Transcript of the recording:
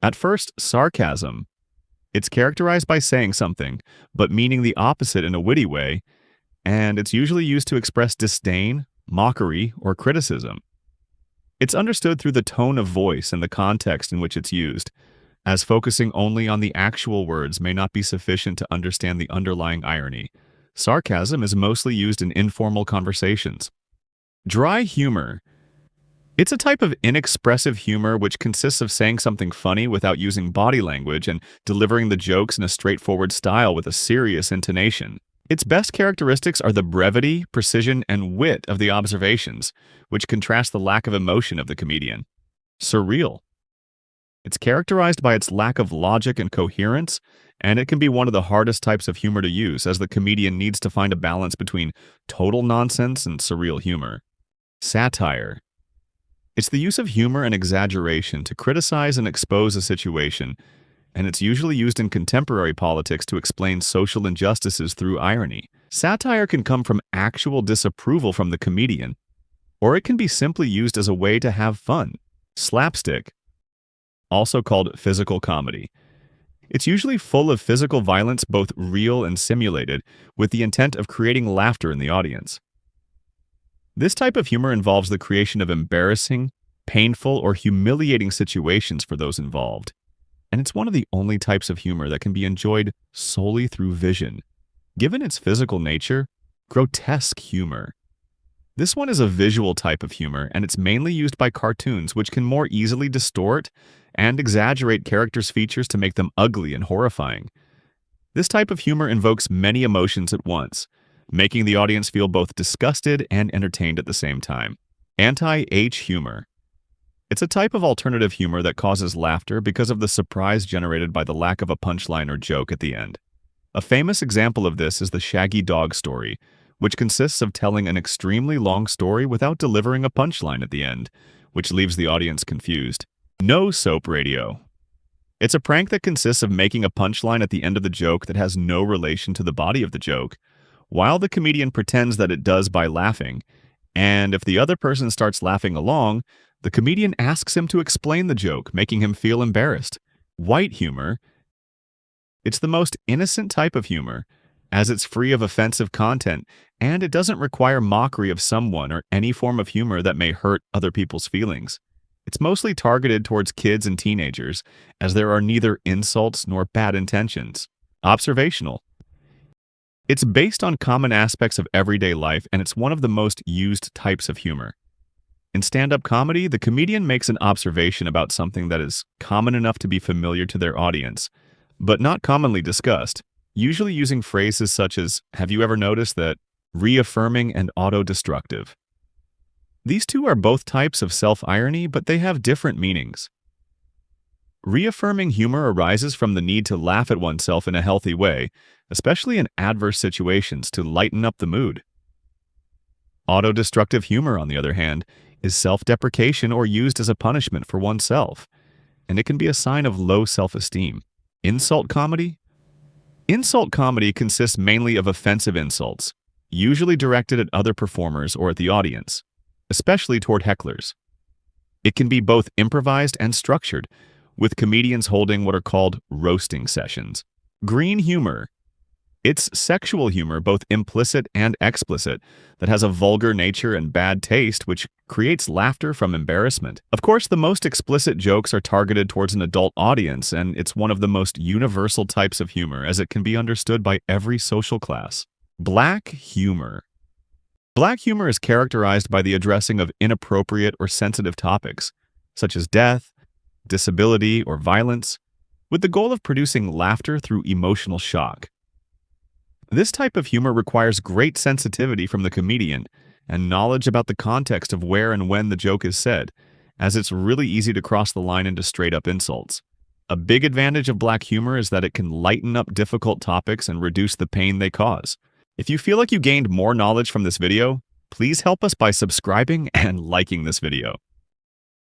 At first, sarcasm. It's characterized by saying something, but meaning the opposite in a witty way, and it's usually used to express disdain, mockery, or criticism. It's understood through the tone of voice and the context in which it's used, as focusing only on the actual words may not be sufficient to understand the underlying irony. Sarcasm is mostly used in informal conversations. Dry humor. It's a type of inexpressive humor which consists of saying something funny without using body language and delivering the jokes in a straightforward style with a serious intonation. Its best characteristics are the brevity, precision, and wit of the observations, which contrast the lack of emotion of the comedian. Surreal. It's characterized by its lack of logic and coherence, and it can be one of the hardest types of humor to use, as the comedian needs to find a balance between total nonsense and surreal humor. Satire. It's the use of humor and exaggeration to criticize and expose a situation, and it's usually used in contemporary politics to explain social injustices through irony. Satire can come from actual disapproval from the comedian, or it can be simply used as a way to have fun. Slapstick, also called physical comedy. It's usually full of physical violence, both real and simulated, with the intent of creating laughter in the audience. This type of humor involves the creation of embarrassing, painful, or humiliating situations for those involved. And it's one of the only types of humor that can be enjoyed solely through vision. Given its physical nature, grotesque humor. This one is a visual type of humor, and it's mainly used by cartoons, which can more easily distort and exaggerate characters' features to make them ugly and horrifying. This type of humor invokes many emotions at once, making the audience feel both disgusted and entertained at the same time. Anti-H humor. It's a type of alternative humor that causes laughter because of the surprise generated by the lack of a punchline or joke at the end. A famous example of this is the Shaggy Dog story, which consists of telling an extremely long story without delivering a punchline at the end, which leaves the audience confused. No soap radio. It's a prank that consists of making a punchline at the end of the joke that has no relation to the body of the joke, while the comedian pretends that it does by laughing, and if the other person starts laughing along, the comedian asks him to explain the joke, making him feel embarrassed. White humor. It's the most innocent type of humor, as it's free of offensive content, and it doesn't require mockery of someone or any form of humor that may hurt other people's feelings. It's mostly targeted towards kids and teenagers, as there are neither insults nor bad intentions. Observational. It's based on common aspects of everyday life, and it's one of the most used types of humor. In stand-up comedy, the comedian makes an observation about something that is common enough to be familiar to their audience, but not commonly discussed, usually using phrases such as, "Have you ever noticed that?" Reaffirming and Autodestructive. These two are both types of self-irony, but they have different meanings. Reaffirming humor arises from the need to laugh at oneself in a healthy way, especially in adverse situations, to lighten up the mood. Autodestructive humor, on the other hand, is self-deprecation or used as a punishment for oneself, and it can be a sign of low self-esteem. Insult comedy? Insult comedy consists mainly of offensive insults, usually directed at other performers or at the audience, especially toward hecklers. It can be both improvised and structured, with comedians holding what are called roasting sessions. Green humor. It's sexual humor, both implicit and explicit, that has a vulgar nature and bad taste, which creates laughter from embarrassment. Of course, the most explicit jokes are targeted towards an adult audience, and it's one of the most universal types of humor, as it can be understood by every social class. Black humor. Black humor is characterized by the addressing of inappropriate or sensitive topics, such as death, disability, or violence, with the goal of producing laughter through emotional shock. This type of humor requires great sensitivity from the comedian and knowledge about the context of where and when the joke is said, as it's really easy to cross the line into straight-up insults. A big advantage of black humor is that it can lighten up difficult topics and reduce the pain they cause. If you feel like you gained more knowledge from this video, please help us by subscribing and liking this video.